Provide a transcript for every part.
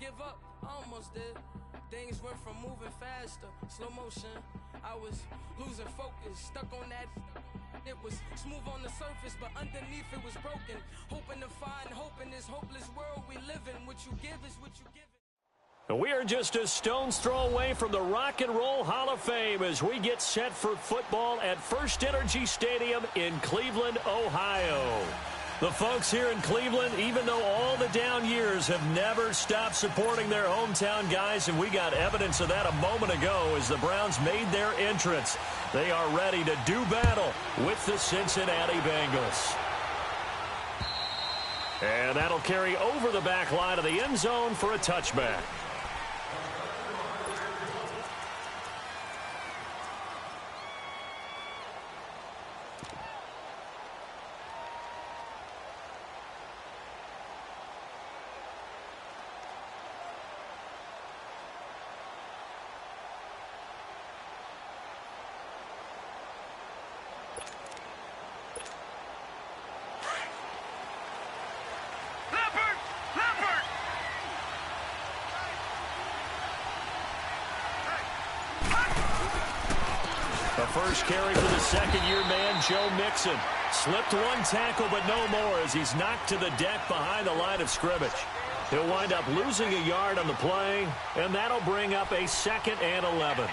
give up, I almost did. Things went from moving faster, slow motion. I was losing focus, stuck on that. It was smooth on the surface, but underneath it was broken. Hoping to find hope in this hopeless world we live in. What you give is what you give. We are just a stone's throw away from the Rock and Roll Hall of Fame as we get set for football at First Energy Stadium in Cleveland, Ohio. The folks here in Cleveland, even though all the down years, have never stopped supporting their hometown guys, and we got evidence of that a moment ago as the Browns made their entrance. They are ready to do battle with the Cincinnati Bengals. And that'll carry over the back line of the end zone for a touchback. First carry for the second-year man, Joe Mixon. Slipped one tackle, but no more as he's knocked to the deck behind the line of scrimmage. He'll wind up losing a yard on the play, and that'll bring up a 2nd and 11.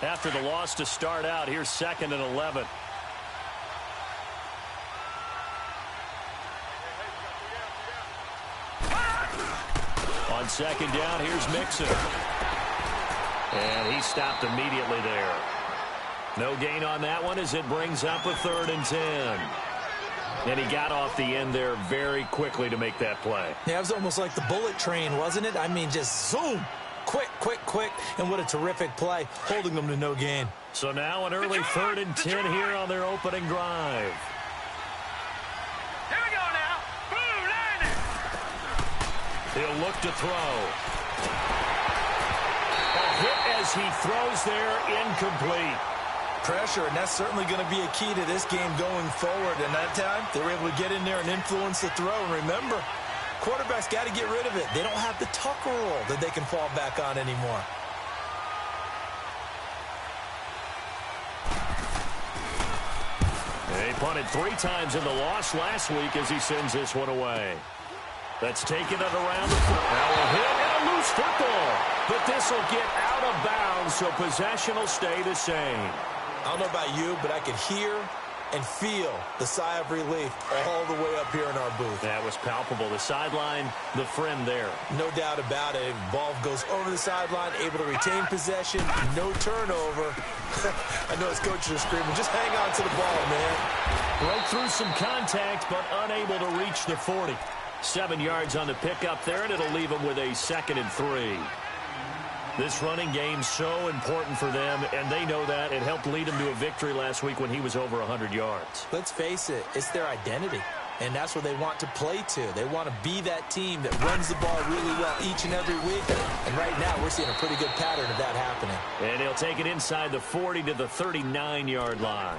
After the loss to start out, here's 2nd and 11. On 2nd down, here's Mixon. And he stopped immediately there. No gain on that one as it brings up a 3rd and 10. And he got off the end there very quickly to make that play. Yeah, it was almost like the bullet train, wasn't it? I mean, just zoom. Quick, quick, quick, and what a terrific play, holding them to no gain. So now an early 3rd and 10 here on their opening drive. Here we go now. Blue line. He'll look to throw. A hit as he throws there, incomplete. Pressure, and that's certainly going to be a key to this game going forward. And that time, they were able to get in there and influence the throw. And remember, quarterback's got to get rid of it. They don't have the tuck rule that they can fall back on anymore. He punted 3 times in the loss last week as he sends this one away. That's taking it around the front. Now a hit and a loose football. But this will get out of bounds, so possession will stay the same. I don't know about you, but I could hear and feel the sigh of relief all the way up here in our booth. That was palpable. The sideline, the friend there. No doubt about it. Ball goes over the sideline, able to retain possession, no turnover. I know his coaches are screaming, just hang on to the ball, man. Broke through some contact, but unable to reach the 40. 7 yards on the pickup there, and it'll leave him with a 2nd and 3. This running game's so important for them, and they know that. It helped lead them to a victory last week when he was over 100 yards. Let's face it, it's their identity, and that's what they want to play to. They want to be that team that runs the ball really well each and every week, and right now we're seeing a pretty good pattern of that happening. And he'll take it inside the 40 to the 39-yard line.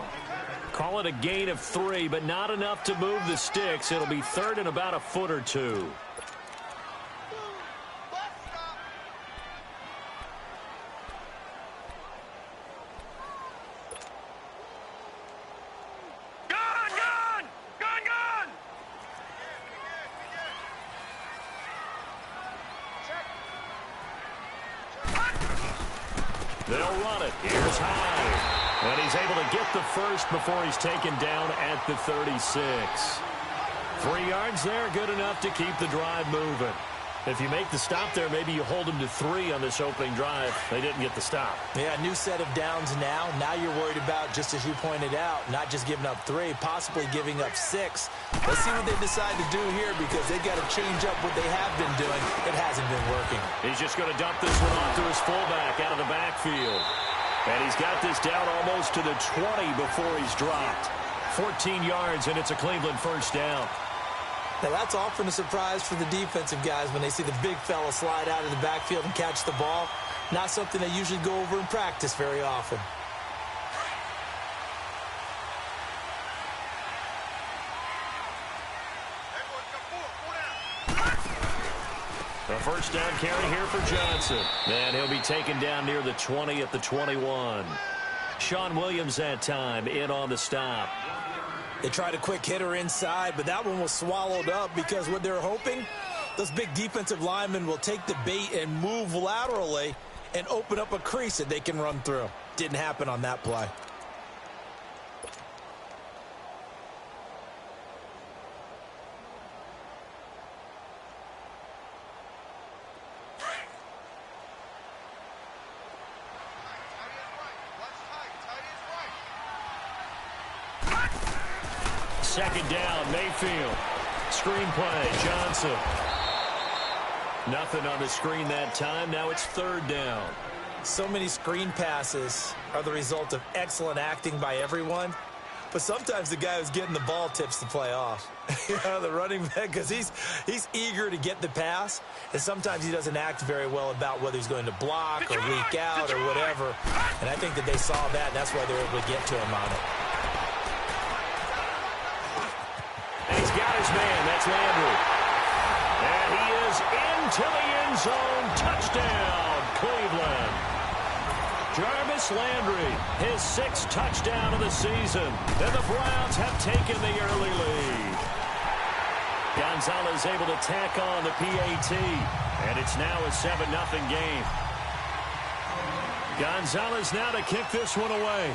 Call it a gain of 3, but not enough to move the sticks. It'll be 3rd and about a foot or 2. They'll run it. Here's High. And he's able to get the first before he's taken down at the 36. 3 yards there, good enough to keep the drive moving. If you make the stop there, maybe you hold them to 3 on this opening drive. They didn't get the stop. Yeah, new set of downs now. Now you're worried about, just as you pointed out, not just giving up 3, possibly giving up 6. Let's see what they decide to do here because they've got to change up what they have been doing. It hasn't been working. He's just going to dump this one off to his fullback out of the backfield. And he's got this down almost to the 20 before he's dropped. 14 yards, and it's a Cleveland first down. Now, that's often a surprise for the defensive guys when they see the big fella slide out of the backfield and catch the ball. Not something they usually go over in practice very often. A first down carry here for Johnson. And he'll be taken down near the 20 at the 21. Sean Williams that time in on the stop. They tried a quick hitter inside, but that one was swallowed up because what they're hoping, those big defensive linemen will take the bait and move laterally and open up a crease that they can run through. Didn't happen on that play. Second down, Mayfield. Screen play, Johnson. Nothing on the screen that time. Now it's third down. So many screen passes are the result of excellent acting by everyone. But sometimes the guy who's getting the ball tips the play off. You know, the running back, because he's eager to get the pass. And sometimes he doesn't act very well about whether he's going to block or leak out or whatever. And I think that they saw that, and that's why they were able to get to him on it. And he's got his man. That's Landry. And he is into the end zone. Touchdown, Cleveland. Jarvis Landry, his 6th touchdown of the season. And the Browns have taken the early lead. Gonzalez able to tack on the PAT. And it's now a 7-0 game. Gonzalez now to kick this one away.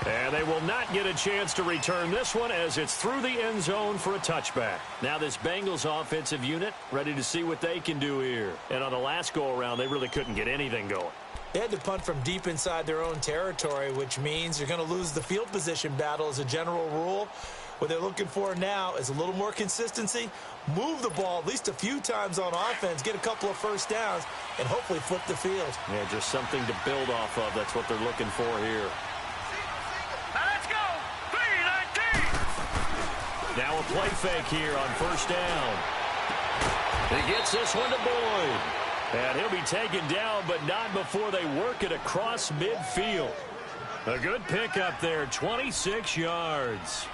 And they will not get a chance to return this one as it's through the end zone for a touchback. Now this Bengals offensive unit ready to see what they can do here. And on the last go-around, they really couldn't get anything going. They had to punt from deep inside their own territory, which means you're going to lose the field position battle as a general rule. What they're looking for now is a little more consistency, move the ball at least a few times on offense, get a couple of first downs, and hopefully flip the field. Yeah, just something to build off of. That's what they're looking for here. Let's go! 3-19! Now a play fake here on first down. He gets this one to Boyd. And he'll be taken down, but not before they work it across midfield. A good pickup there, 26 yards.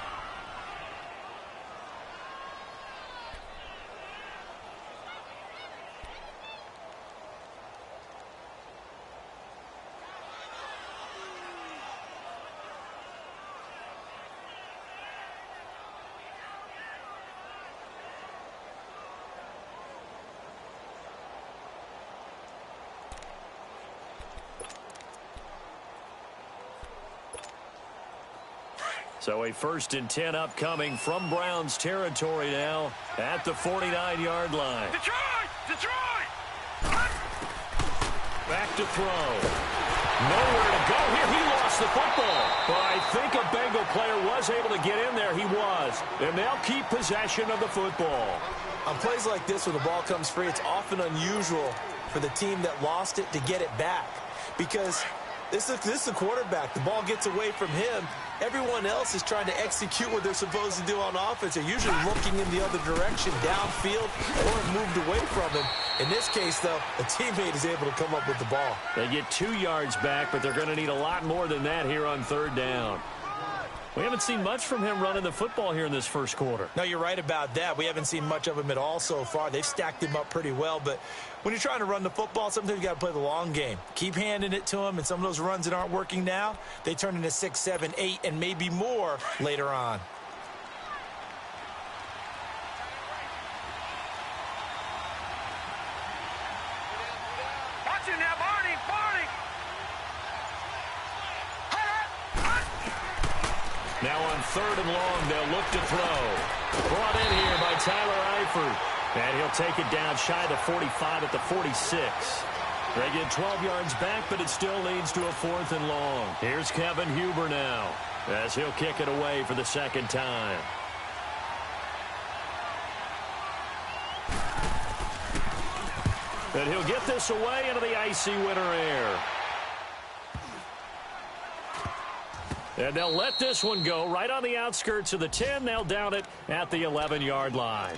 So a 1st and 10 upcoming from Browns territory now at the 49-yard line. Detroit! Detroit! Back to throw. Nowhere to go here. He lost the football. But I think a Bengal player was able to get in there. He was. And they'll keep possession of the football. On plays like this where the ball comes free, it's often unusual for the team that lost it to get it back. Because this is the quarterback. The ball gets away from him. Everyone else is trying to execute what they're supposed to do on offense. They're usually looking in the other direction, downfield, or moved away from him. In this case, though, a teammate is able to come up with the ball. They get 2 yards back, but they're going to need a lot more than that here on third down. We haven't seen much from him running the football here in this first quarter. No, you're right about that. We haven't seen much of him at all so far. They've stacked him up pretty well, but when you're trying to run the football, sometimes you got to play the long game. Keep handing it to him, and some of those runs that aren't working now, they turn into 6, 7, 8, and maybe more later on. Watch it now, Barney! Barney! Now on 3rd and long, they'll look to throw. Brought in here by Tyler Eifert. And he'll take it down shy of the 45 at the 46. They get 12 yards back, but it still leads to a 4th and long. Here's Kevin Huber now as he'll kick it away for the 2nd time. And he'll get this away into the icy winter air. And they'll let this one go right on the outskirts of the 10. They'll down it at the 11-yard line.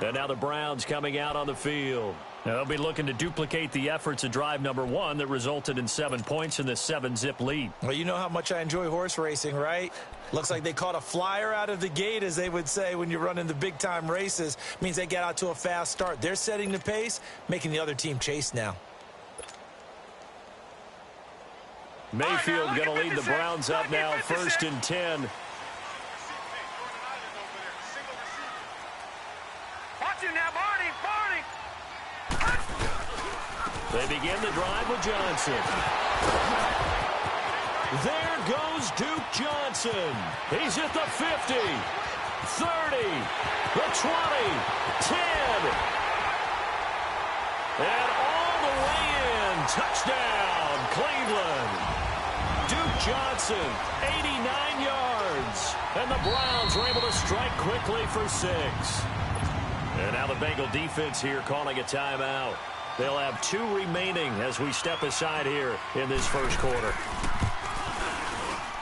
And now the Browns coming out on the field. They'll be looking to duplicate the efforts of drive number 1 that resulted in 7 points in the 7-zip lead. Well, you know how much I enjoy horse racing, right? Looks like they caught a flyer out of the gate, as they would say when you're running the big-time races. Means they get out to a fast start. They're setting the pace, making the other team chase now. Mayfield going to lead the Browns up now, 1st and 10. Watch him now, Barney. They begin the drive with Johnson. There goes Duke Johnson. He's at the 50, 30, the 20, 10. And all the way in. Touchdown, Cleveland. Duke Johnson, 89 yards. And the Browns are able to strike quickly for 6. And now the Bengal defense here calling a timeout. They'll have 2 remaining as we step aside here in this first quarter.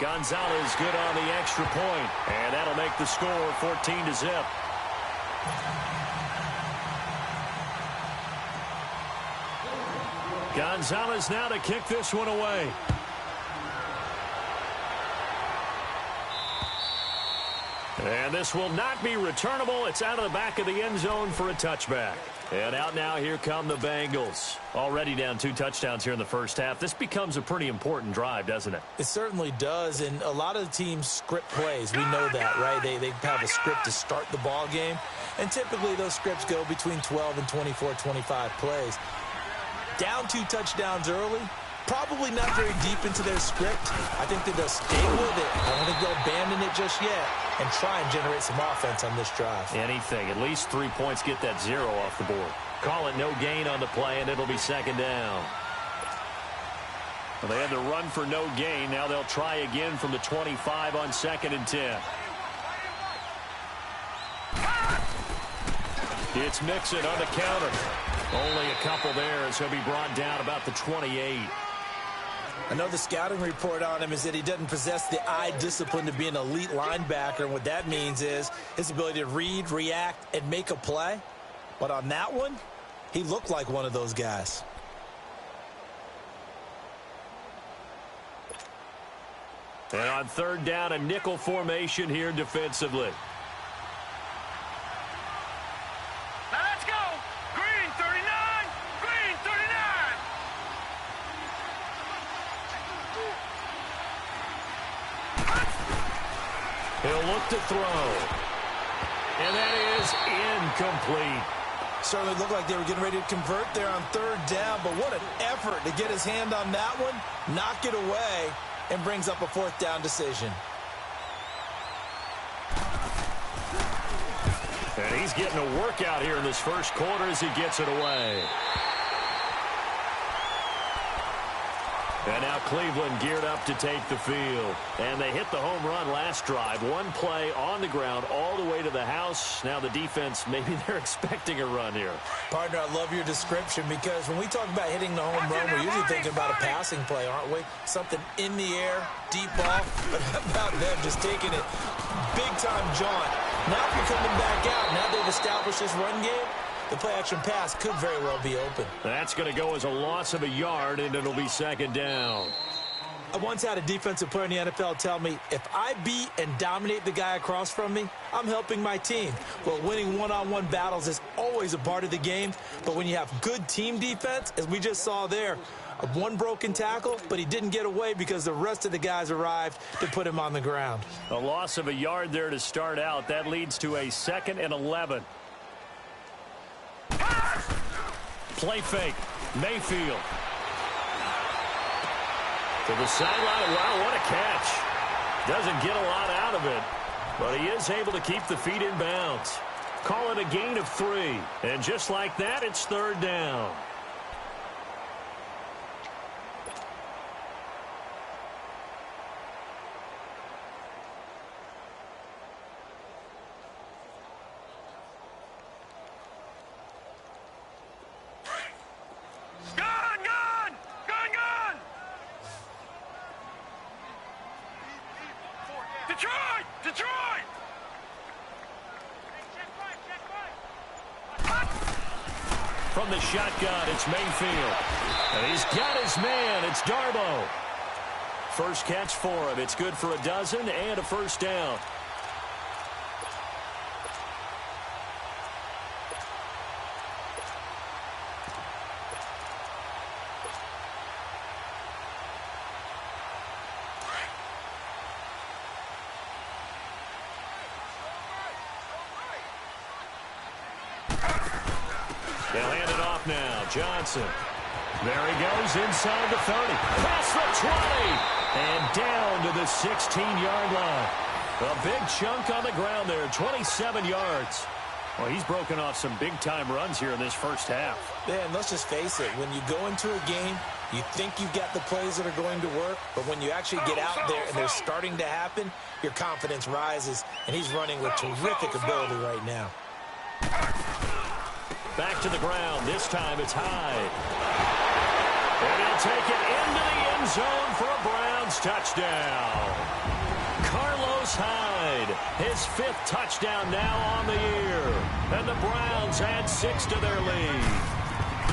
Gonzalez good on the extra point, and that'll make the score 14-0. Gonzalez now to kick this one away. And this will not be returnable. It's out of the back of the end zone for a touchback. And out now, here come the Bengals. Already down 2 touchdowns here in the first half. This becomes a pretty important drive, doesn't it? It certainly does, and a lot of the teams script plays. We know that, right? They have a script to start the ball game, and typically those scripts go between 12 and 24, 25 plays. Down 2 touchdowns early, probably not very deep into their script. I think that they'll stay with it. I don't think they'll abandon it just yet and try and generate some offense on this drive. Anything. At least 3 points, get that 0 off the board. Call it no gain on the play, and it'll be 2nd down. Well, they had to run for no gain. Now they'll try again from the 25 on 2nd and 10. It's Mixon on the counter. Only a couple there as he'll be brought down about the 28. I know the scouting report on him is that he doesn't possess the eye discipline to be an elite linebacker, and what that means is his ability to read, react, and make a play. But on that one, he looked like one of those guys. And on 3rd down, a nickel formation here defensively. Now let's go. Green 39. Green 39. He'll look to throw. And that is incomplete. Certainly looked like they were getting ready to convert there on 3rd down, but what an effort to get his hand on that one, knock it away, and brings up a 4th down decision. And he's getting a workout here in this first quarter as he gets it away. And now Cleveland geared up to take the field. And they hit the home run last drive. 1 play on the ground all the way to the house. Now the defense, maybe they're expecting a run here. Partner, I love your description because when we talk about hitting the home run, we're usually thinking about a passing play, aren't we? Something in the air, deep ball. But how about them just taking it big-time jaunt? Now if you're coming back out, now they've established this run game, the play-action pass could very well be open. That's going to go as a loss of a yard, and it'll be 2nd down. I once had a defensive player in the NFL tell me, if I beat and dominate the guy across from me, I'm helping my team. Well, winning one-on-one battles is always a part of the game, but when you have good team defense, as we just saw there, 1 broken tackle, but he didn't get away because the rest of the guys arrived to put him on the ground. A loss of a yard there to start out. That leads to a 2nd and 11. Play fake. Mayfield. To the sideline. Wow, what a catch. Doesn't get a lot out of it, but he is able to keep the feet in bounds. Call it a gain of 3. And just like that, it's 3rd down. Detroit! Detroit! From the shotgun, it's Mayfield. And he's got his man. It's Darbo. First catch for him. It's good for a dozen and a first down. They'll hand it off now. Johnson. There he goes inside the 30. Past the 20. And down to the 16-yard line. A big chunk on the ground there. 27 yards. Well, he's broken off some big-time runs here in this first half. Yeah, and let's just face it. When you go into a game, you think you've got the plays that are going to work, but when you actually get out there and they're starting to happen, your confidence rises, and he's running with terrific ability right now. Back to the ground. This time it's Hyde. And he'll take it into the end zone for a Browns touchdown. Carlos Hyde, his 5th touchdown now on the year. And the Browns add 6 to their lead.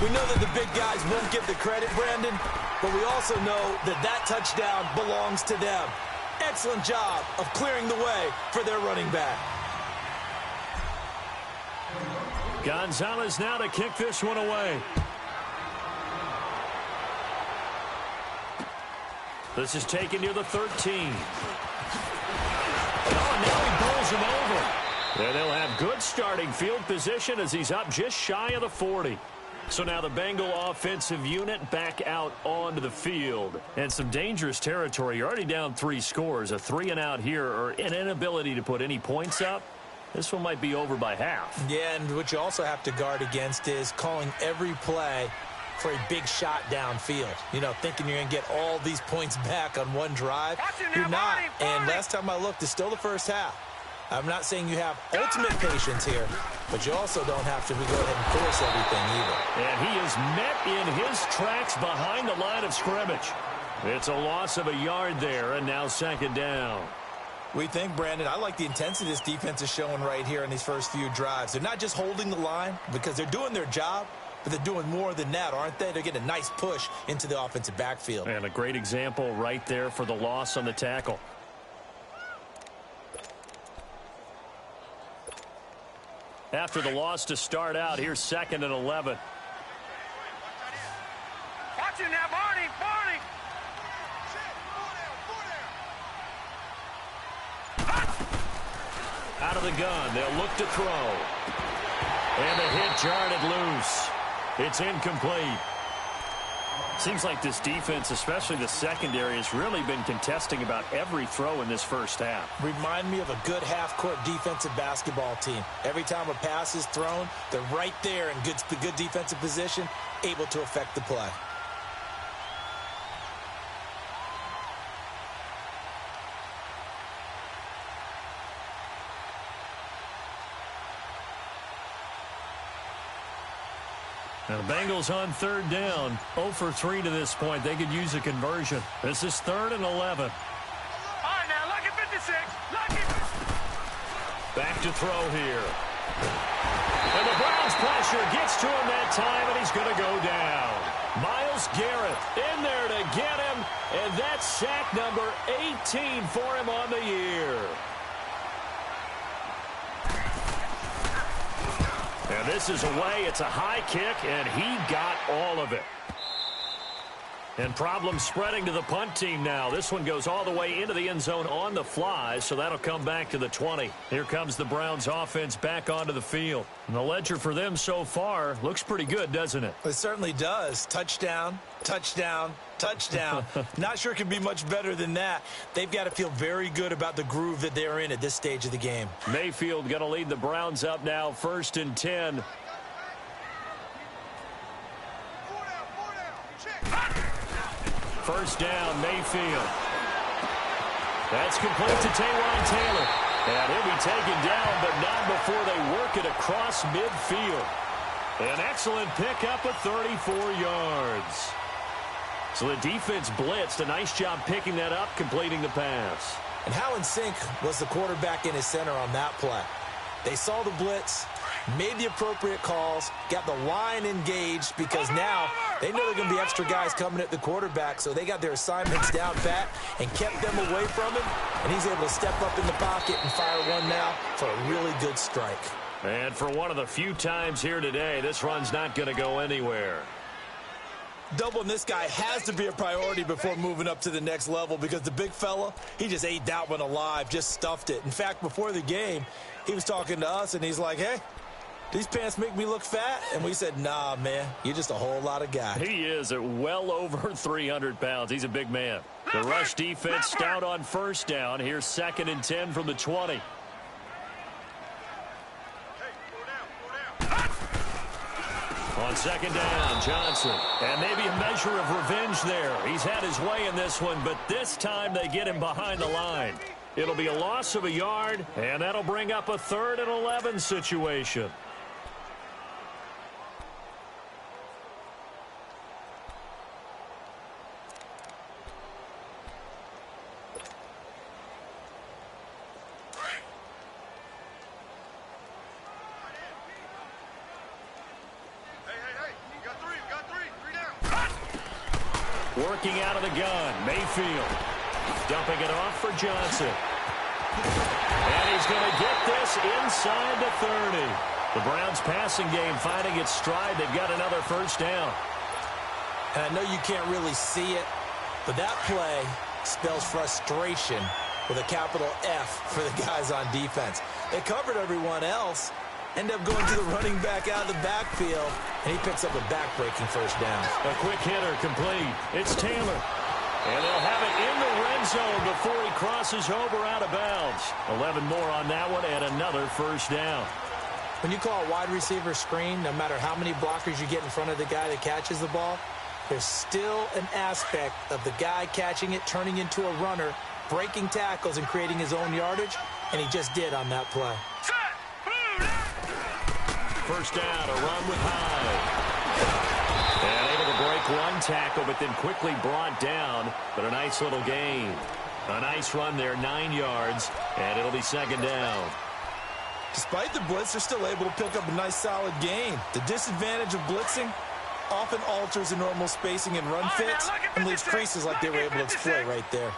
We know that the big guys won't get the credit, Brandon, but we also know that that touchdown belongs to them. Excellent job of clearing the way for their running back. Gonzalez now to kick this one away. This is taken near the 13. Oh, now he pulls him over. And they'll have good starting field position as he's up just shy of the 40. So now the Bengal offensive unit back out onto the field. And some dangerous territory. You're already down 3 scores. A 3-and-out here or an inability to put any points up. This one might be over by half. Yeah, and what you also have to guard against is calling every play for a big shot downfield. You know, thinking you're going to get all these points back on one drive. You're not. And last time I looked, it's still the first half. I'm not saying you have ultimate patience here, but you also don't have to go ahead and force everything either. And he is met in his tracks behind the line of scrimmage. It's a loss of a yard there, and now 2nd down. We think, Brandon, I like the intensity this defense is showing right here in these first few drives. They're not just holding the line because they're doing their job, but they're doing more than that, aren't they? They're getting a nice push into the offensive backfield. And a great example right there for the loss on the tackle. After the loss to start out, here's 2nd and 11. Watch it now, Barney, Barney. Out of the gun, they'll look to throw. And the hit jarred it loose. It's incomplete. Seems like this defense, especially the secondary, has really been contesting about every throw in this first half. Remind me of a good half-court defensive basketball team. Every time a pass is thrown, they're right there in good defensive position, able to affect the play. Now the Bengals on 3rd down, 0 for 3 to this point. They could use a conversion. This is 3rd and 11. All right, now, lucky 56. Lucky. Back to throw here. And the Browns pressure gets to him that time, and he's going to go down. Myles Garrett in there to get him, and that's sack number 18 for him on the year. And this is away. It's a high kick, and he got all of it. And problems spreading to the punt team now. This one goes all the way into the end zone on the fly, so that'll come back to the 20. Here comes the Browns offense back onto the field. And the ledger for them so far looks pretty good, doesn't it? It certainly does. Touchdown, touchdown, touchdown. Not sure it can be much better than that. They've got to feel very good about the groove that they're in at this stage of the game. Mayfield going to lead the Browns up now, 1st and 10. First down, Mayfield. That's complete to Taywan Taylor. And he'll be taken down, but not before they work it across midfield. An excellent pickup of 34 yards. So the defense blitzed. A nice job picking that up, completing the pass. And how in sync was the quarterback and his center on that play? They saw the blitz, made the appropriate calls, got the line engaged because now they know there are going to be extra guys coming at the quarterback, so they got their assignments down pat and kept them away from him, and he's able to step up in the pocket and fire one now for a really good strike. And for one of the few times here today, this run's not going to go anywhere. Doubling this guy has to be a priority before moving up to the next level because the big fella, he just ate that one alive, just stuffed it. In fact, before the game, he was talking to us, and he's like, hey, these pants make me look fat? And we said, nah, man, you're just a whole lot of guy. He is at well over 300 pounds. He's a big man. The rush defense stout on first down. Here's 2nd and 10 from the 20. On 2nd down, Johnson. And maybe a measure of revenge there. He's had his way in this one, but this time they get him behind the line. It'll be a loss of a yard, and that'll bring up a 3rd and 11 situation. Working out of the gun, Mayfield. Dumping it off for Johnson. And he's going to get this inside the 30. The Browns passing game finding its stride. They've got another first down. And I know you can't really see it, but that play spells frustration with a capital F for the guys on defense. They covered everyone else, end up going to the running back out of the backfield, and he picks up a back-breaking first down. A quick hitter complete. It's Taylor. And they'll have it in the red zone before he crosses over out of bounds. 11 more on that one and another first down. When you call a wide receiver screen, no matter how many blockers you get in front of the guy that catches the ball, there's still an aspect of the guy catching it, turning into a runner, breaking tackles and creating his own yardage, and he just did on that play. First down, a run with Hyde. And able to break one tackle, but then quickly brought down. But a nice little gain. A nice run there, 9 yards, and it'll be 2nd down. Despite the blitz, they're still able to pick up a nice, solid gain. The disadvantage of blitzing often alters the normal spacing and run fits and leaves creases like they were able to exploit right there.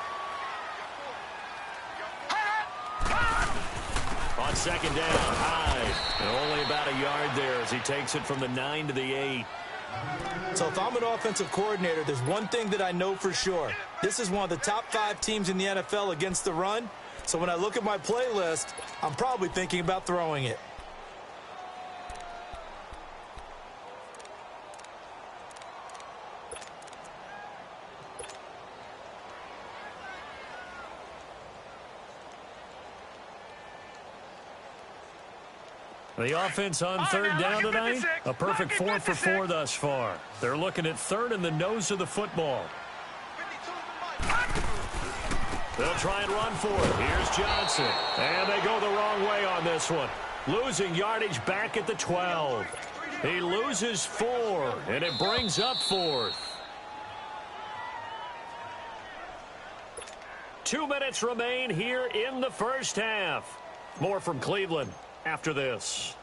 On 2nd down, Hyde. And only about a yard there as he takes it from the 9 to the 8. So if I'm an offensive coordinator, there's one thing that I know for sure. This is one of the top 5 teams in the NFL against the run. So when I look at my playlist, I'm probably thinking about throwing it. The offense on 3rd down tonight, a perfect 4 for 4 thus far. They're looking at 3rd in the nose of the football. They'll try and run for it. Here's Johnson. And they go the wrong way on this one. Losing yardage back at the 12. He loses 4, and it brings up 4th. 2 minutes remain here in the first half. More from Cleveland after this.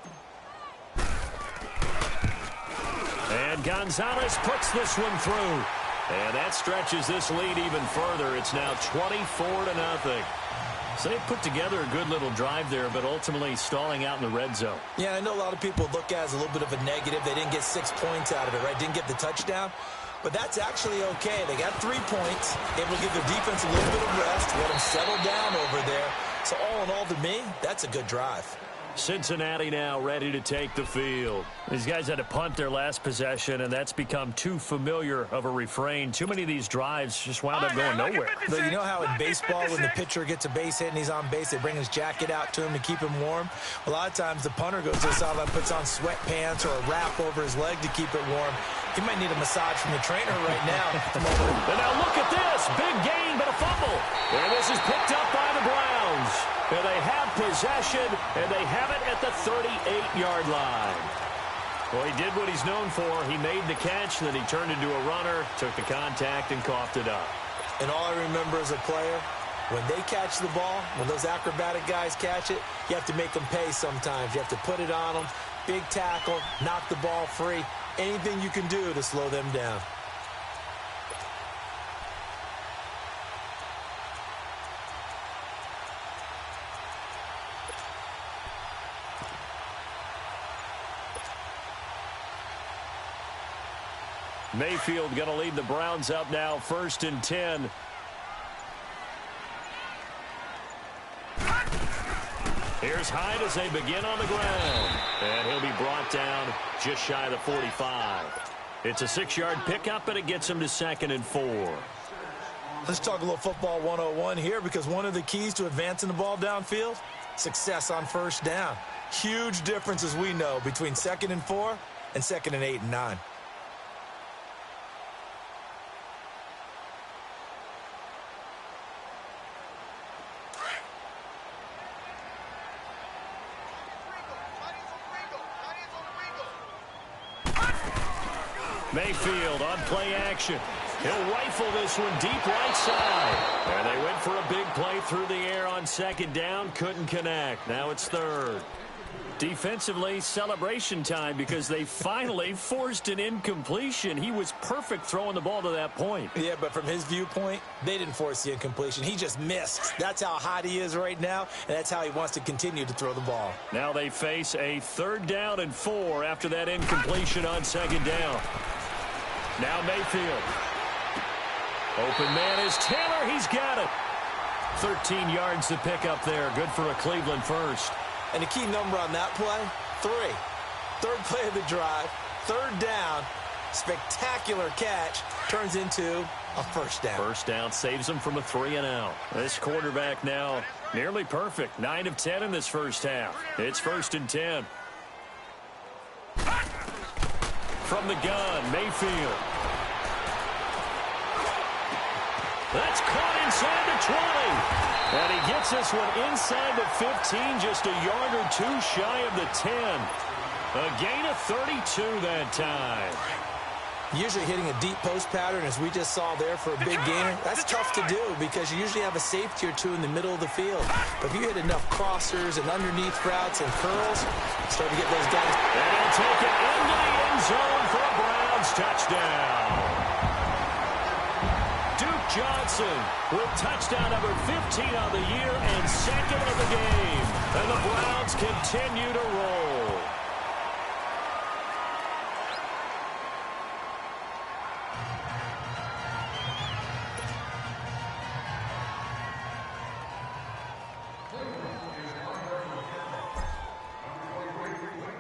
And Gonzalez puts this one through. And that stretches this lead even further. It's now 24-0. So they put together a good little drive there, but ultimately stalling out in the red zone. Yeah, I know a lot of people look at it as a little bit of a negative. They didn't get 6 points out of it, right? Didn't get the touchdown. But that's actually okay. They got 3 points, able to give their defense a little bit of rest, let them settle down over there. So all in all, to me, that's a good drive. Cincinnati now ready to take the field. These guys had to punt their last possession, and that's become too familiar of a refrain. Too many of these drives just wound up going nowhere. But you know how in baseball, when the pitcher gets a base hit and he's on base, they bring his jacket out to him to keep him warm? A lot of times the punter goes to the sideline, puts on sweatpants or a wrap over his leg to keep it warm. He might need a massage from the trainer right now. And now look at this. Big gain, but a fumble. And this is picked up by the Browns. And they have possession, and they have it at the 38-yard line. Well, he did what he's known for. He made the catch, then he turned into a runner, took the contact, and coughed it up. And all I remember as a player When they catch the ball, when those acrobatic guys catch it, you have to make them pay sometimes. You have to put it on them, big tackle, knock the ball free, anything you can do to slow them down. Mayfield going to lead the Browns up now, 1st and 10. Here's Hyde as they begin on the ground. And he'll be brought down just shy of the 45. It's a 6-yard pickup, and it gets him to 2nd and 4. Let's talk a little football 101 here, because one of the keys to advancing the ball downfield, success on 1st down. Huge difference, as we know, between 2nd and 4 and 2nd and 8 and 9. Mayfield on play action. He'll rifle this one deep right side. And they went for a big play through the air on 2nd down. Couldn't connect. Now it's 3rd. Defensively, celebration time, because they finally forced an incompletion. He was perfect throwing the ball to that point. Yeah, but from his viewpoint, they didn't force the incompletion. He just missed. That's how hot he is right now, and that's how he wants to continue to throw the ball. Now they face a 3rd down and 4 after that incompletion on 2nd down. Now Mayfield. Open man is Taylor. He's got it. 13 yards to pick up there. Good for a Cleveland first. And the key number on that play, 3. 3rd play of the drive, 3rd down, spectacular catch, turns into a 1st down. 1st down saves him from a 3 and out. This quarterback now nearly perfect. 9 of 10 in this first half. It's 1st and 10. From the gun, Mayfield. That's caught inside the 20. And he gets this one inside the 15, just a yard or 2 shy of the 10. A gain of 32 that time. Usually hitting a deep post pattern, as we just saw there for a big gainer, that's tough to do, because you usually have a safety or 2 in the middle of the field. But if you hit enough crossers and underneath routes and curls, start to get those guys. And he'll take it into the end zone for a Browns touchdown. Johnson with touchdown number 15 on the year and 2nd of the game. And the Browns continue to roll.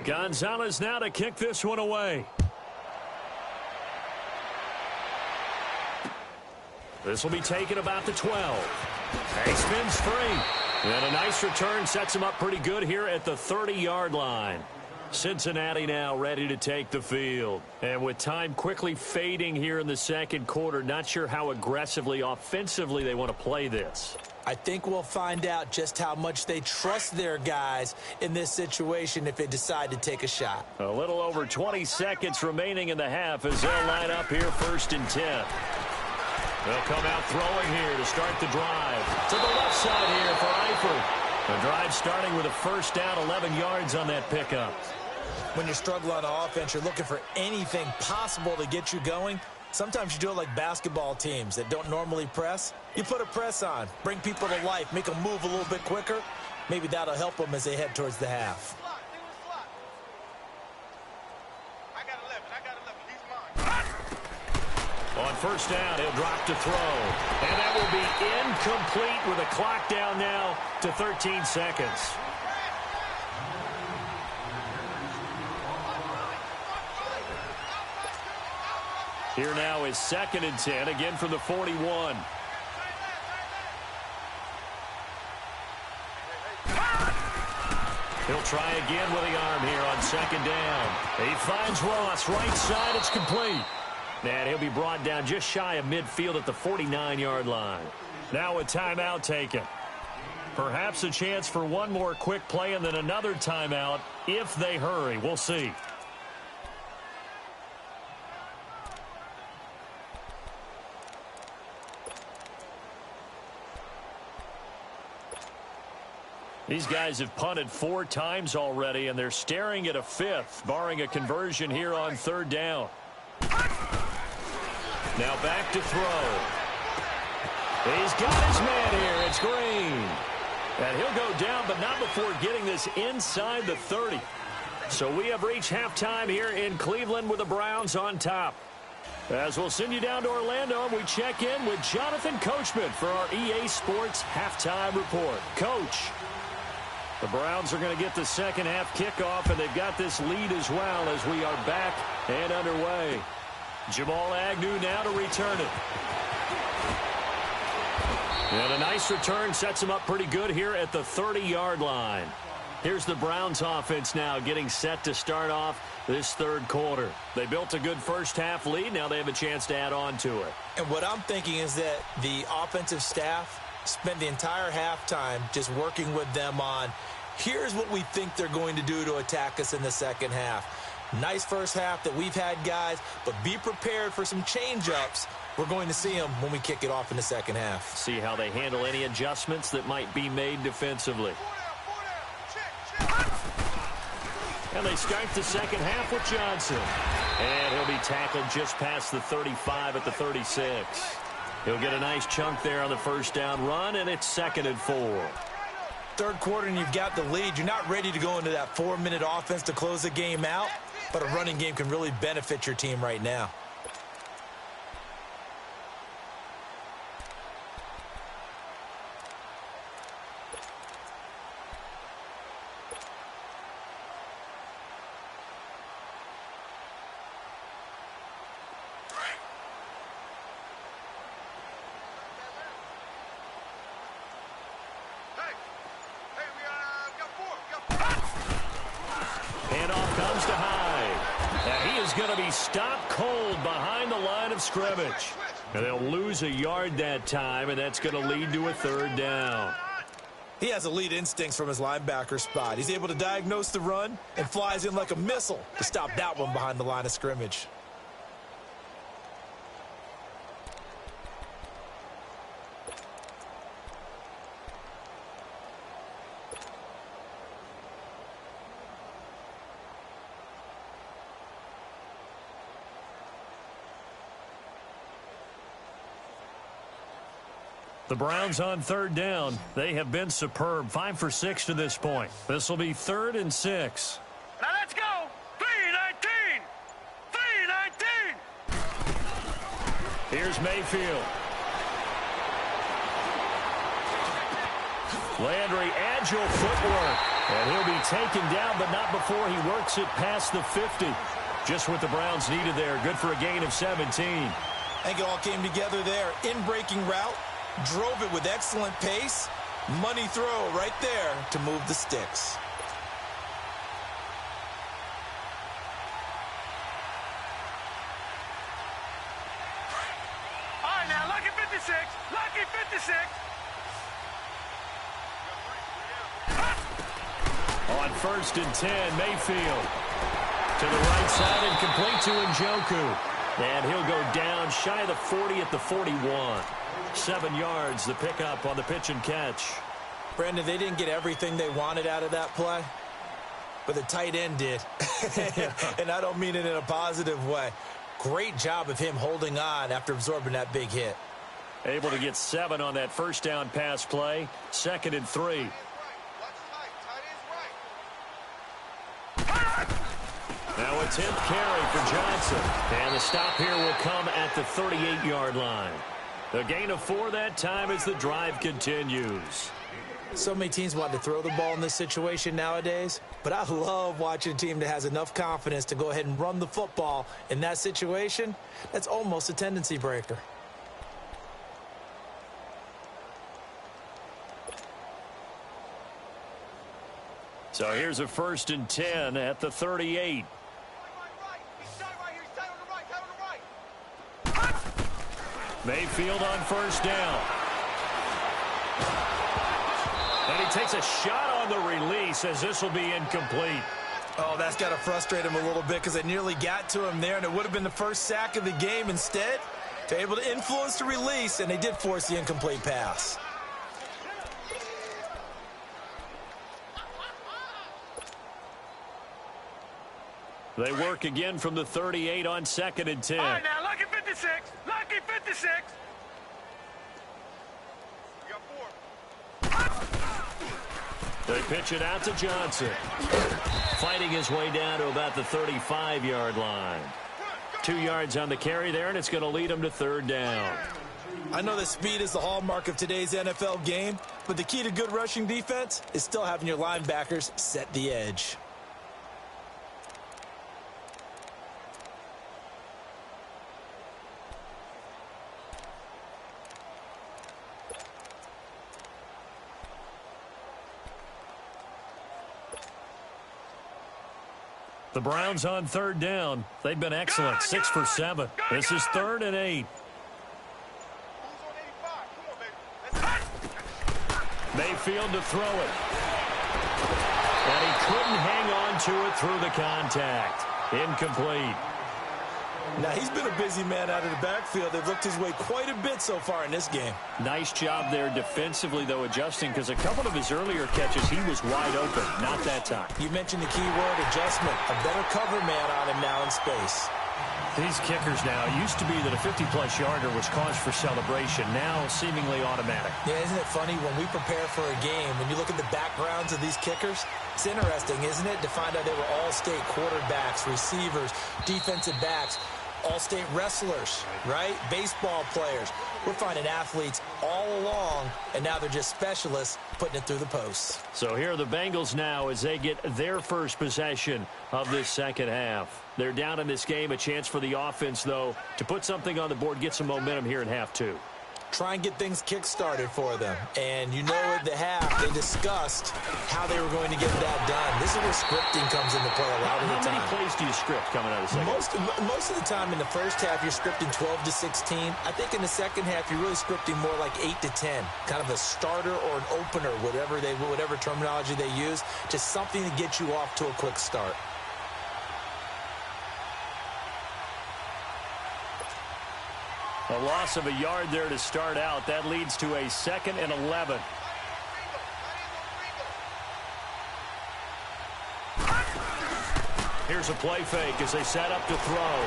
Gonzalez now to kick this one away. This will be taken about the 12. He spins free. And a nice return sets him up pretty good here at the 30-yard line. Cincinnati now ready to take the field. And with time quickly fading here in the 2nd quarter, not sure how aggressively, offensively they want to play this. I think we'll find out just how much they trust their guys in this situation if they decide to take a shot. A little over 20 seconds remaining in the half as they'll line up here 1st and 10. They'll come out throwing here to start the drive. To the left side here for Eifert. The drive starting with a 1st down, 11 yards on that pickup. When you're struggling on offense, you're looking for anything possible to get you going. Sometimes you do it like basketball teams that don't normally press. You put a press on, bring people to life, make them move a little bit quicker. Maybe that'll help them as they head towards the half. On 1st down, he'll drop to throw. And that will be incomplete with a clock down now to 13 seconds. Here now is 2nd and 10, again from the 41. He'll try again with the arm here on 2nd down. He finds Ross, right side, it's complete. And he'll be brought down just shy of midfield at the 49-yard line. Now a timeout taken. Perhaps a chance for one more quick play and then another timeout if they hurry. We'll see. These guys have punted 4 times already, and they're staring at a 5th, barring a conversion here on 3rd down. Now back to throw. He's got his man here. It's Green. And he'll go down, but not before getting this inside the 30. So we have reached halftime here in Cleveland with the Browns on top. As we'll send you down to Orlando, we check in with Jonathan Coachman for our EA Sports Halftime Report. Coach, the Browns are going to get the second half kickoff, and they've got this lead as well as we are back and underway. Jamal Agnew now to return it. And a nice return sets him up pretty good here at the 30-yard line. Here's the Browns offense now getting set to start off this 3rd quarter. They built a good first half lead. Now they have a chance to add on to it. And what I'm thinking is that the offensive staff spent the entire halftime just working with them on, here's what we think they're going to do to attack us in the second half. Nice first half that we've had, guys, but be prepared for some change-ups. We're going to see them when we kick it off in the second half. See how they handle any adjustments that might be made defensively. And they start the second half with Johnson. And he'll be tackled just past the 35 at the 36. He'll get a nice chunk there on the first down run, and it's 2nd and 4. 3rd quarter, and you've got the lead. You're not ready to go into that 4-minute offense to close the game out, but a running game can really benefit your team right now. Stopped cold behind the line of scrimmage. And they'll lose a yard that time, and that's going to lead to a 3rd down. He has elite instincts from his linebacker spot. He's able to diagnose the run and flies in like a missile to stop that one behind the line of scrimmage. The Browns on 3rd down. They have been superb. 5 for 6 to this point. This will be 3rd and 6. Now let's go. 3-19. 3-19. Here's Mayfield. Landry, agile footwork. And he'll be taken down, but not before he works it past the 50. Just what the Browns needed there. Good for a gain of 17. I think it all came together there. In-breaking route. Drove it with excellent pace. Money throw right there to move the sticks. All right, now, lucky 56. Lucky 56. On 1st and 10, Mayfield. To the right side and complete to Njoku. And he'll go down shy of the 40 at the 41. 7 yards, the pickup on the pitch and catch. Brandon, they didn't get everything they wanted out of that play, but the tight end did. And I don't mean it in a positive way. Great job of him holding on after absorbing that big hit. Able to get 7 on that first down pass play. 2nd and 3. Now a 10th carry for Johnson. And the stop here will come at the 38-yard line. A gain of 4 that time as the drive continues. So many teams want to throw the ball in this situation nowadays, but I love watching a team that has enough confidence to go ahead and run the football in that situation. That's almost a tendency breaker. So here's a 1st and 10 at the 38. Mayfield on 1st down. And he takes a shot on the release as this will be incomplete. Oh, that's got to frustrate him a little bit because it nearly got to him there, and it would have been the first sack of the game. Instead, they're able to influence the release, and they did force the incomplete pass. They work again from the 38 on 2nd and 10. All right, now, lucky 56. Lucky 56. We got 4. They pitch it out to Johnson. Fighting his way down to about the 35-yard line. 2 yards on the carry there, and it's going to lead him to 3rd down. I know that speed is the hallmark of today's NFL game, but the key to good rushing defense is still having your linebackers set the edge. The Browns on 3rd down. They've been excellent, 6 for 7. This is 3rd and 8. Mayfield to throw it. And he couldn't hang on to it through the contact. Incomplete. Now, he's been a busy man out of the backfield. They've looked his way quite a bit so far in this game. Nice job there defensively, though, adjusting, because a couple of his earlier catches, he was wide open. Not that time. You mentioned the key word, adjustment. A better cover man on him now in space. These kickers now, it used to be that a 50-plus yarder was cause for celebration. Now, seemingly automatic. Yeah, isn't it funny? When we prepare for a game, when you look at the backgrounds of these kickers, it's interesting, isn't it, to find out they were all-state quarterbacks, receivers, defensive backs, all-state wrestlers, right? Baseball players. We're finding athletes all along, and now they're just specialists putting it through the posts. So here are the Bengals now as they get their first possession of this second half. They're down in this game. A chance for the offense, though, to put something on the board, get some momentum here in half 2. Try and get things kick-started for them. And you know at the half, they discussed how they were going to get that done. This is where scripting comes into play a lot of the time. How many plays do you script coming out of the second? Most of the time in the first half, you're scripting 12 to 16. I think in the second half, you're really scripting more like 8 to 10. Kind of a starter or an opener, whatever terminology they use. Just something to get you off to a quick start. A loss of a yard there to start out. That leads to a 2nd and 11. Here's a play fake as they set up to throw.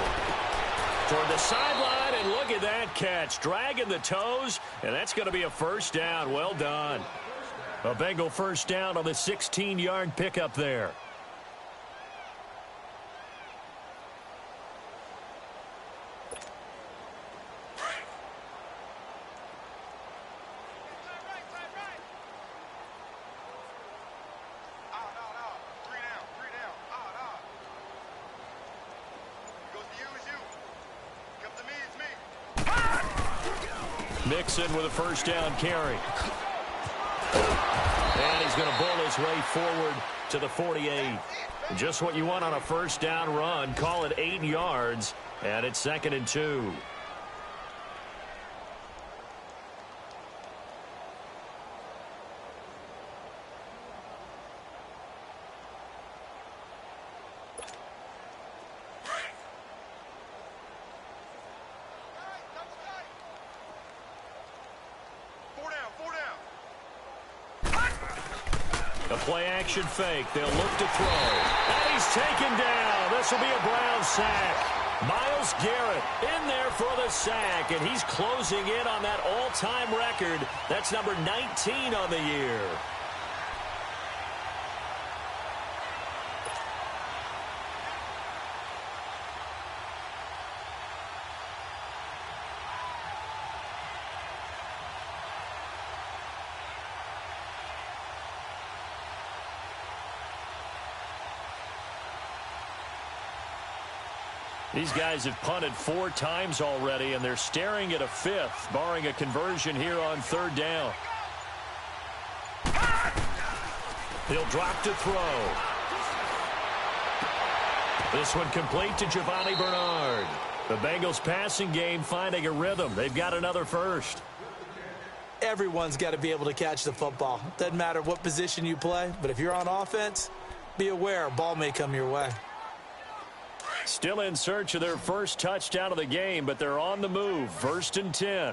Toward the sideline, and look at that catch. Dragging the toes, and that's going to be a 1st down. Well done. A Bengal 1st down on the 16-yard pickup there. Mixon with a 1st down carry. And he's going to bull his way forward to the 48. Just what you want on a 1st down run. Call it 8 yards, and it's 2nd and 2. A play-action fake. They'll look to throw. And he's taken down. This will be a Brown sack. Myles Garrett in there for the sack, and he's closing in on that all-time record. That's number 19 on the year. These guys have punted 4 times already, and they're staring at a 5th, barring a conversion here on 3rd down. He'll drop to throw. This one complete to Giovanni Bernard. The Bengals passing game finding a rhythm. They've got another 1st. Everyone's got to be able to catch the football. Doesn't matter what position you play, but if you're on offense, be aware a ball may come your way. Still in search of their 1st touchdown of the game, but they're on the move. 1st and 10.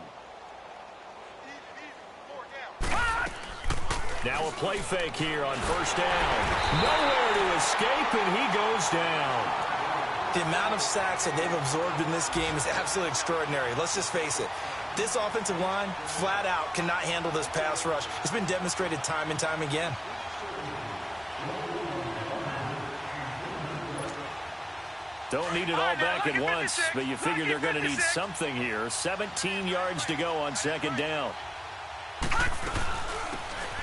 Now a play fake here on 1st down. Nowhere to escape, and he goes down. The amount of sacks that they've absorbed in this game is absolutely extraordinary. Let's just face it. This offensive line, flat out, cannot handle this pass rush. It's been demonstrated time and time again. Don't need it all back at once, but you figure they're going to need something here. 17 yards to go on second down.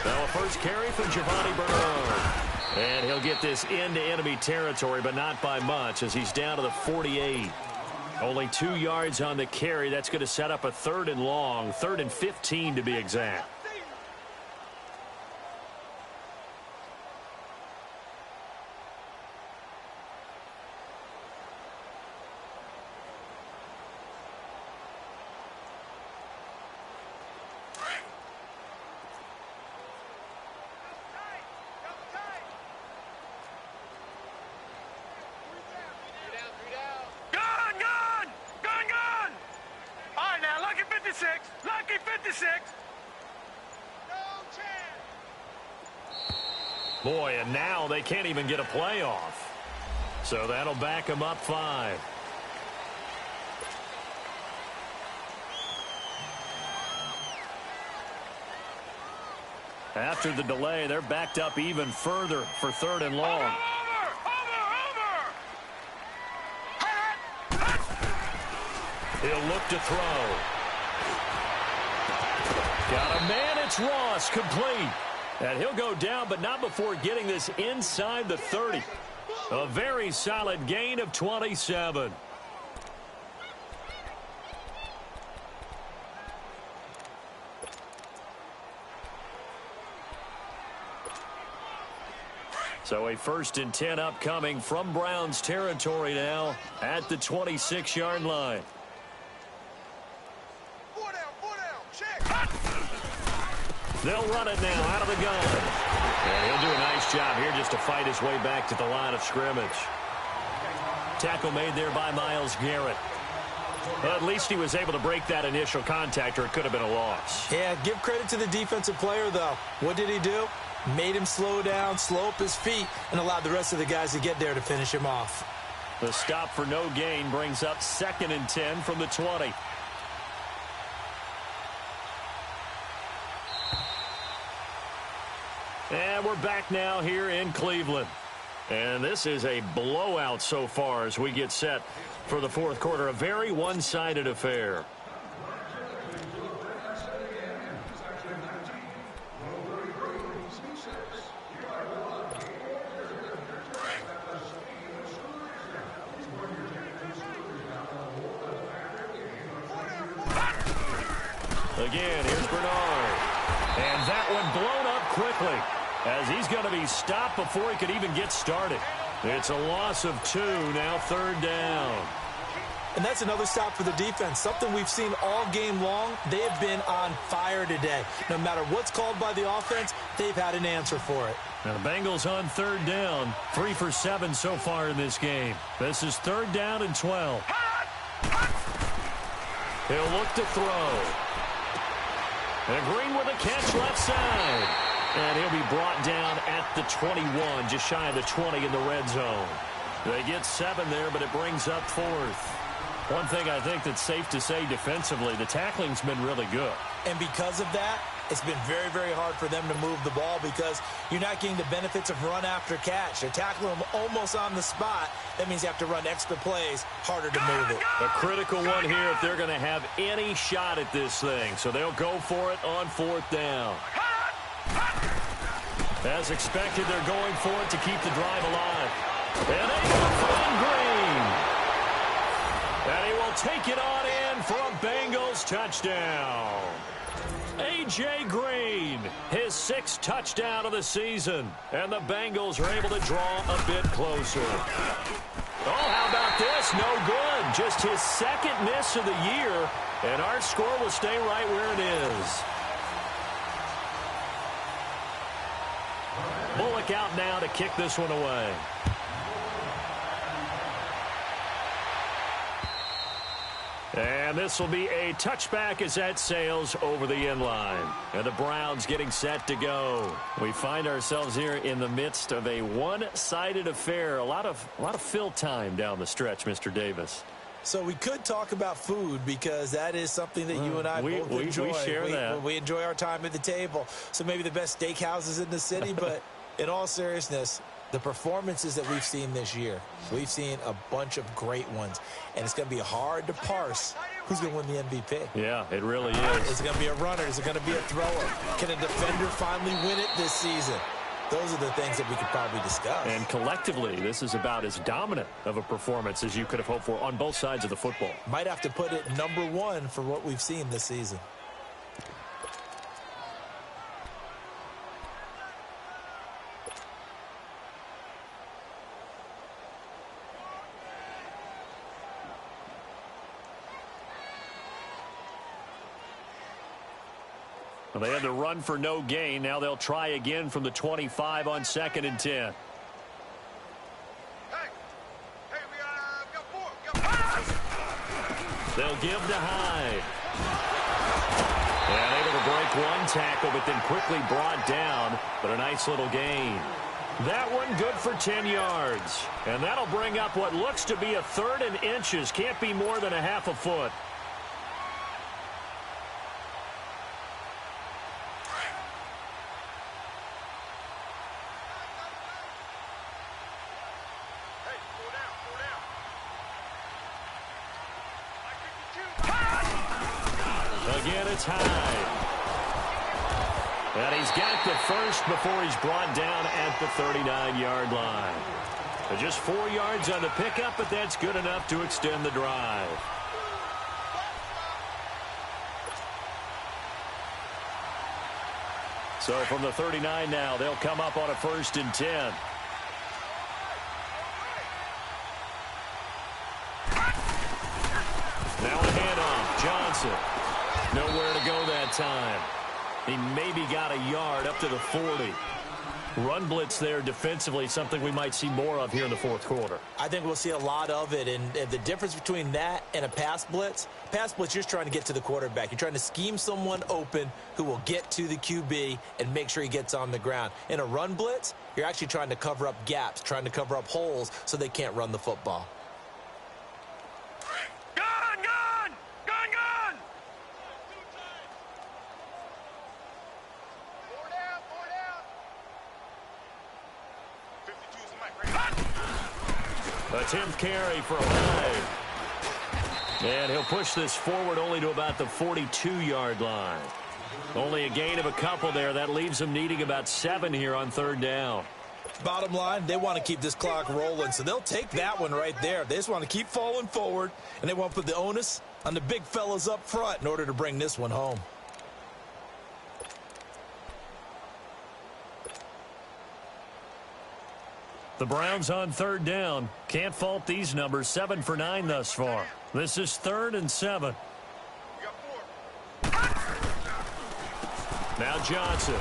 Now a first carry for Giovanni Bernard. And he'll get this into enemy territory, but not by much, as he's down to the 48. Only 2 yards on the carry. That's going to set up a 3rd and long, 3rd and 15 to be exact. Lucky 56. No chance. Boy, and now they can't even get a playoff. So that'll back them up 5. After the delay, they're backed up even further for 3rd and long. He'll look to throw. Got a man, it's Ross, complete. And he'll go down, but not before getting this inside the 30. A very solid gain of 27. So a 1st and 10 upcoming from Browns territory now at the 26-yard line. They'll run it now out of the gun. And he'll do a nice job here just to fight his way back to the line of scrimmage. Tackle made there by Myles Garrett. Well, at least he was able to break that initial contact, or it could have been a loss. Yeah, give credit to the defensive player, though. What did he do? Made him slow down, slow up his feet, and allowed the rest of the guys to get there to finish him off. The stop for no gain brings up 2nd and 10 from the 20. And we're back now here in Cleveland. And this is a blowout so far as we get set for the 4th quarter. A very one-sided affair. Again, here's Bernard. And that one blown up quickly, as he's going to be stopped before he could even get started. It's a loss of 2, now 3rd down. And that's another stop for the defense, something we've seen all game long. They have been on fire today. No matter what's called by the offense, they've had an answer for it. Now the Bengals on 3rd down, 3 for 7 so far in this game. This is 3rd down and 12. He'll look to throw. And Green with a catch left side. And he'll be brought down at the 21, just shy of the 20 in the red zone. They get 7 there, but it brings up 4th. One thing I think that's safe to say defensively, the tackling's been really good. And because of that, it's been very, very hard for them to move the ball because you're not getting the benefits of run after catch. They're tackling them almost on the spot. That means you have to run extra plays, harder to move it. A critical one here if they're going to have any shot at this thing. So they'll go for it on 4th down. As expected, they're going for it to keep the drive alive. And they will find Green. And he will take it on in for a Bengals touchdown. A.J. Green, his 6th touchdown of the season. And the Bengals are able to draw a bit closer. Oh, how about this? No good. Just his 2nd miss of the year. And our score will stay right where it is. Bullock out now to kick this one away. And this will be a touchback as that sails over the end line. And the Browns getting set to go. We find ourselves here in the midst of a one-sided affair. A lot of fill time down the stretch, Mr. Davis. So we could talk about food because that is something that you and I both enjoy. We share that. We enjoy our time at the table. So maybe the best steakhouses in the city, but in all seriousness, the performances that we've seen this year, we've seen a bunch of great ones. And it's going to be hard to parse who's going to win the MVP. Yeah, it really is. Is it going to be a runner? Is it going to be a thrower? Can a defender finally win it this season? Those are the things that we could probably discuss. And collectively, this is about as dominant of a performance as you could have hoped for on both sides of the football. Might have to put it number one for what we've seen this season. Well, they had to run for no gain. Now they'll try again from the 25 on 2nd and 10. Hey, we got four. They'll give to Hyde. And able to break one tackle, but then quickly brought down. But a nice little gain. That one good for 10 yards. And that'll bring up what looks to be a 3rd and inches. Can't be more than a half a foot. Again, it's Hyde. And he's got the first before he's brought down at the 39-yard line. Just 4 yards on the pickup, but that's good enough to extend the drive. So from the 39 now, they'll come up on a 1st and 10. Now a handoff. Johnson. Nowhere to go that time. He maybe got a yard up to the 40. Run blitz there defensively, something we might see more of here in the 4th quarter. I think we'll see a lot of it, and the difference between that and a pass blitz, you're just trying to get to the quarterback. You're trying to scheme someone open who will get to the QB and make sure he gets on the ground. In a run blitz, you're actually trying to cover up gaps, trying to cover up holes so they can't run the football. A 10th carry for Hyde. And he'll push this forward only to about the 42-yard line. Only a gain of a couple there. That leaves him needing about 7 here on 3rd down. Bottom line, they want to keep this clock rolling, so they'll take that one right there. They just want to keep falling forward, and they want to put the onus on the big fellas up front in order to bring this one home. The Browns on 3rd down. Can't fault these numbers. 7 for 9 thus far. This is 3rd and 7. Now Johnson.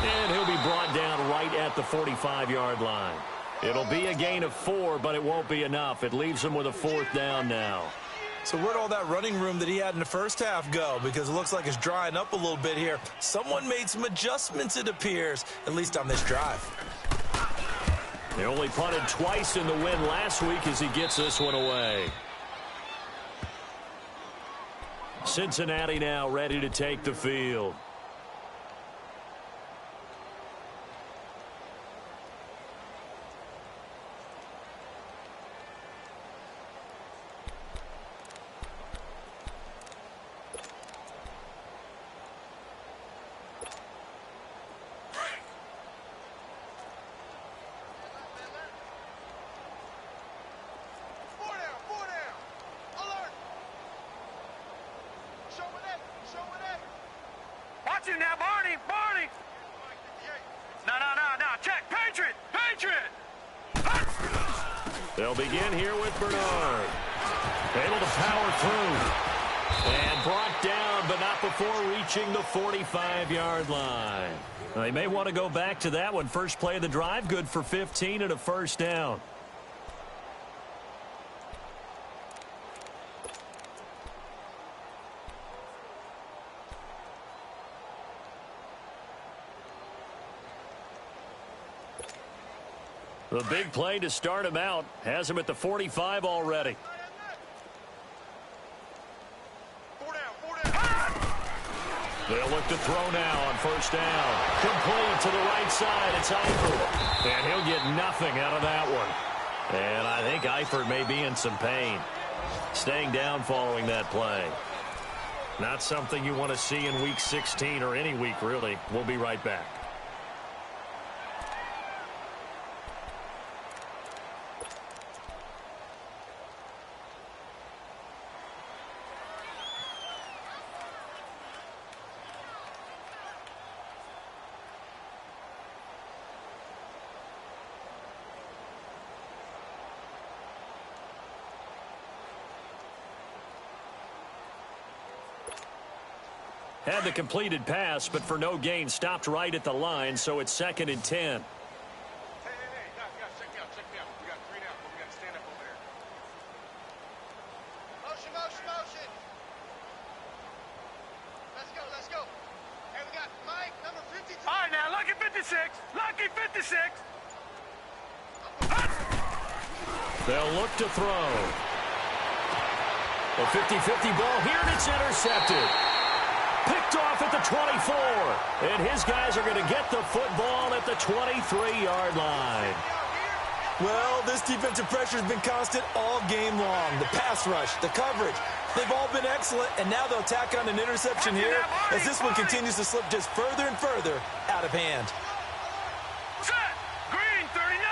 And he'll be brought down right at the 45-yard line. It'll be a gain of 4, but it won't be enough. It leaves him with a 4th down now. So where'd all that running room that he had in the first half go? Because it looks like it's drying up a little bit here. Someone made some adjustments, it appears, at least on this drive. They only punted twice in the win last week as he gets this one away. Cincinnati now ready to take the field. Watch him now, Barney! No, check! Patriot! They'll begin here with Bernard. Able to power through. And brought down, but not before reaching the 45-yard line. They may want to go back to that one. First play of the drive, good for 15 and a 1st down. The big play to start him out has him at the 45 already. 4 down. They'll look to throw now on first down. Complete to the right side. It's Eifert. And he'll get nothing out of that one. And I think Eifert may be in some pain. Staying down following that play. Not something you want to see in Week 16 or any week, really. We'll be right back. Had the completed pass, but for no gain, stopped right at the line, so it's 2nd and 10. Hey, guys, check me out. We got 3 down, but we got to stand up over there. Motion. Let's go. Hey, we got Mike, number 52. All right, now, lucky 56. They'll look to throw. A 50-50 ball here, and it's intercepted. Picked off at the 24. And his guys are going to get the football at the 23-yard line. Well, this defensive pressure has been constant all game long. The pass rush, the coverage, they've all been excellent, and now they'll tack on an interception here as this one continues to slip just further and further out of hand. Set. Green 39.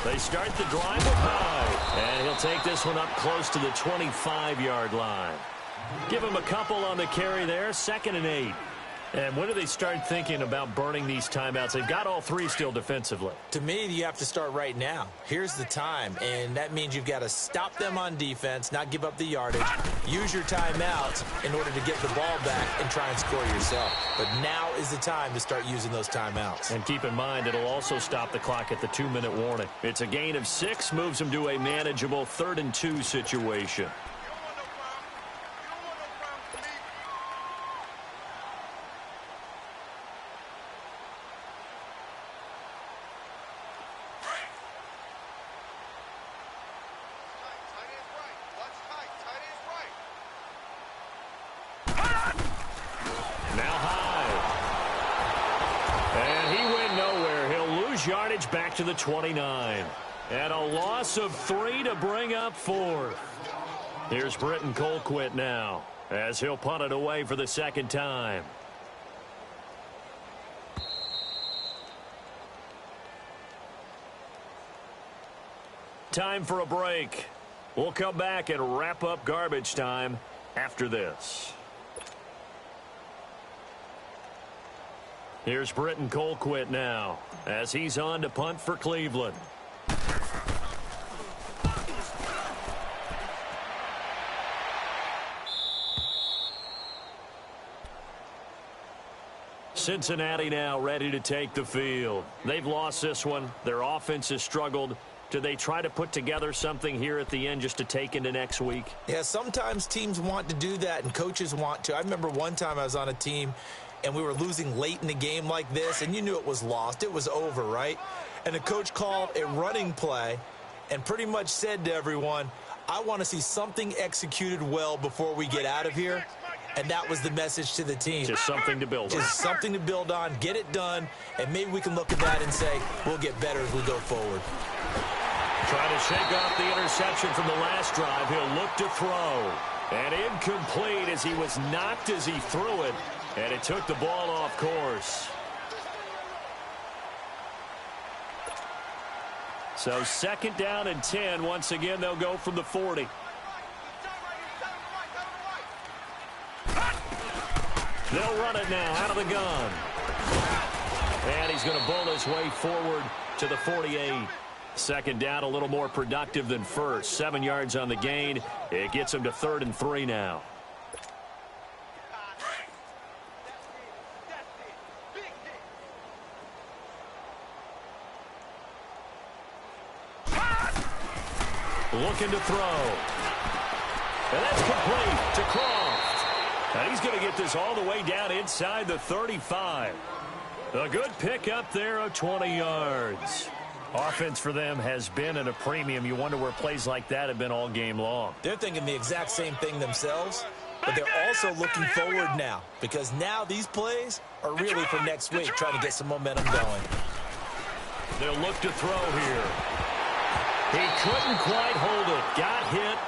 They start the drive with Hyde, and he'll take this one up close to the 25-yard line. Give him a couple on the carry there, 2nd and 8. And when do they start thinking about burning these timeouts? They've got all 3 still defensively. To me, you have to start right now. Here's the time, and that means you've got to stop them on defense, not give up the yardage, use your timeouts in order to get the ball back and try and score yourself. But now is the time to start using those timeouts. And keep in mind, it'll also stop the clock at the 2-minute warning. It's a gain of 6, moves them to a manageable 3rd and 2 situation. Yardage back to the 29. And a loss of 3 to bring up 4th. Here's Britton Colquitt now as he'll punt it away for the 2nd time. Time for a break. We'll come back and wrap up garbage time after this. Here's Britton Colquitt now as he's on to punt for Cleveland. Cincinnati now ready to take the field. They've lost this one. Their offense has struggled. Do they try to put together something here at the end just to take into next week? Yeah, sometimes teams want to do that and coaches want to. I remember one time I was on a team and we were losing late in the game like this, and you knew it was lost. It was over, right? And the coach called a running play and pretty much said to everyone, I want to see something executed well before we get out of here. And that was the message to the team. Just something to build on. Just something to build on, get it done, and maybe we can look at that and say, we'll get better as we go forward. Trying to shake off the interception from the last drive. He'll look to throw. And incomplete as he was knocked as he threw it. And it took the ball off course. So 2nd down and 10. Once again, they'll go from the 40. They'll run it now out of the gun. And he's going to bowl his way forward to the 48. 2nd down, a little more productive than first. 7 yards on the gain. It gets him to 3rd and 3 now. Looking to throw. And that's complete to Croft. And he's going to get this all the way down inside the 35. A good pickup there of 20 yards. Offense for them has been at a premium. You wonder where plays like that have been all game long. They're thinking the exact same thing themselves, but they're also looking forward now because now these plays are really for next week, trying to get some momentum going. They'll look to throw here. He couldn't quite hold it. Got hit.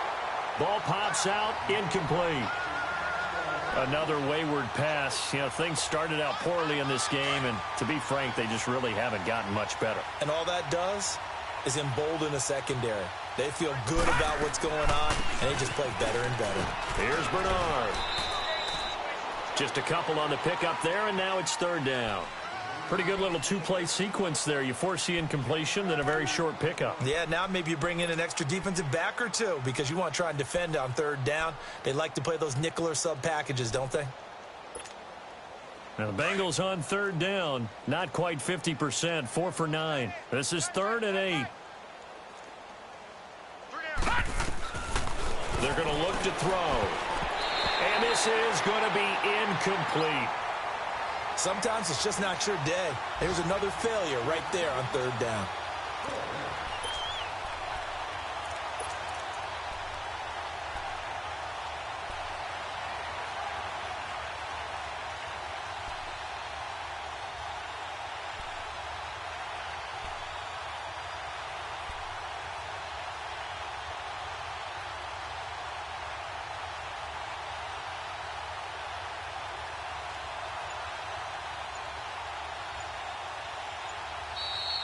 Ball pops out. Incomplete. Another wayward pass. You know, things started out poorly in this game, and to be frank, they just really haven't gotten much better. And all that does is embolden the secondary. They feel good about what's going on, and they just play better and better. Here's Bernard. Just a couple on the pickup there, and now it's third down. Pretty good little two-play sequence there. You force the incompletion, then a very short pickup. Yeah, now maybe you bring in an extra defensive back or two because you want to try and defend on third down. They like to play those nickel or sub packages, don't they? Now the Bengals on third down. Not quite 50%. 4 for 9. This is 3rd and 8. They're going to look to throw. And this is going to be incomplete. Sometimes it's just not your day. There's another failure right there on third down.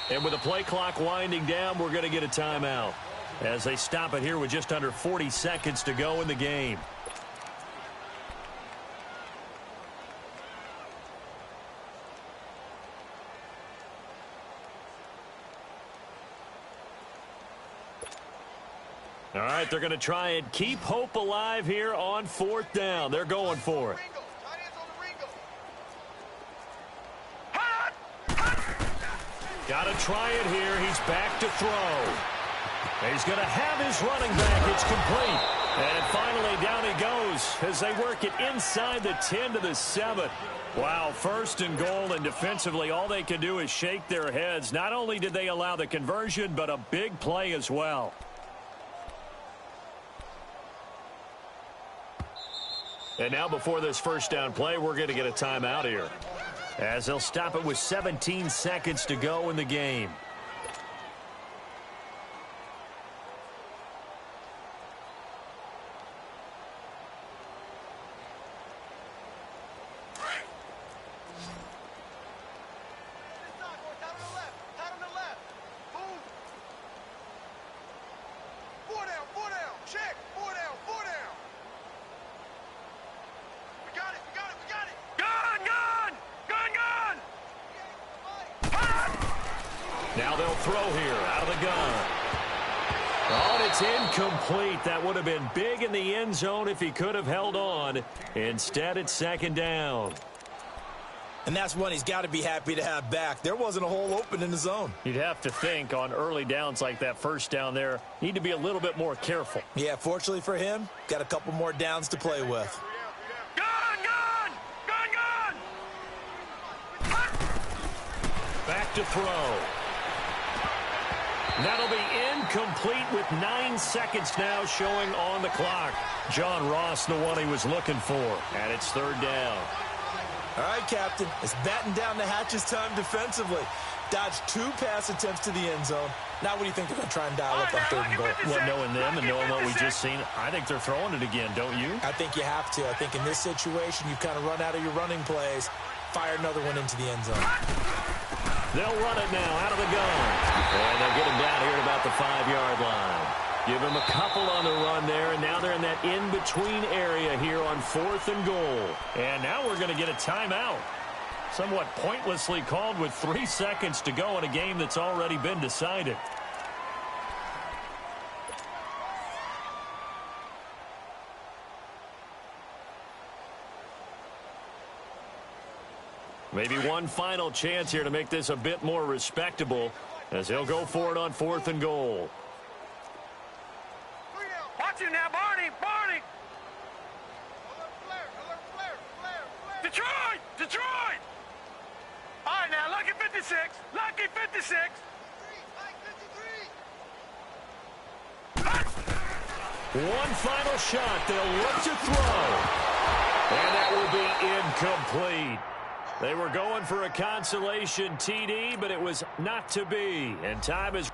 And with the play clock winding down, we're going to get a timeout as they stop it here with just under 40 seconds to go in the game. All right, they're going to try and keep hope alive here on 4th down. They're going for it. Got to try it here. He's back to throw. He's going to have his running back. It's complete. And finally down he goes as they work it inside the 10 to the 7. Wow, 1st and goal, and defensively all they can do is shake their heads. Not only did they allow the conversion, but a big play as well. And now before this first down play, we're going to get a timeout here, as they'll stop it with 17 seconds to go in the game. Now they'll throw here out of the gun. Oh, and it's incomplete. That would have been big in the end zone if he could have held on. Instead, it's 2nd down. And that's one he's got to be happy to have back. There wasn't a hole open in the zone. You'd have to think on early downs like that first down there, need to be a little bit more careful. Yeah, fortunately for him, got a couple more downs to play with. Back to throw. That'll be incomplete with 9 seconds now showing on the clock. John Ross, the one he was looking for. And it's 3rd down. All right, Captain. It's batten down the hatches time defensively. Dodged 2 pass attempts to the end zone. Now what do you think they're going to try and dial up on 3rd and goal? Well, knowing them and knowing what we just seen, I think they're throwing it again, don't you? I think you have to. I think in this situation, you kind of run out of your running plays, fire another one into the end zone. They'll run it now out of the gun. And they'll get him down here at about the 5-yard line. Give him a couple on the run there, and now they're in that in-between area here on 4th and goal. And now we're going to get a timeout. Somewhat pointlessly called with 3 seconds to go in a game that's already been decided. Maybe one final chance here to make this a bit more respectable as they'll go for it on 4th and goal. Watch him now, Barney! Barney! Detroit! Detroit! All right, 56. Lucky 56. One final shot. They'll look to throw. And that will be incomplete. They were going for a consolation TD, but it was not to be. And time is...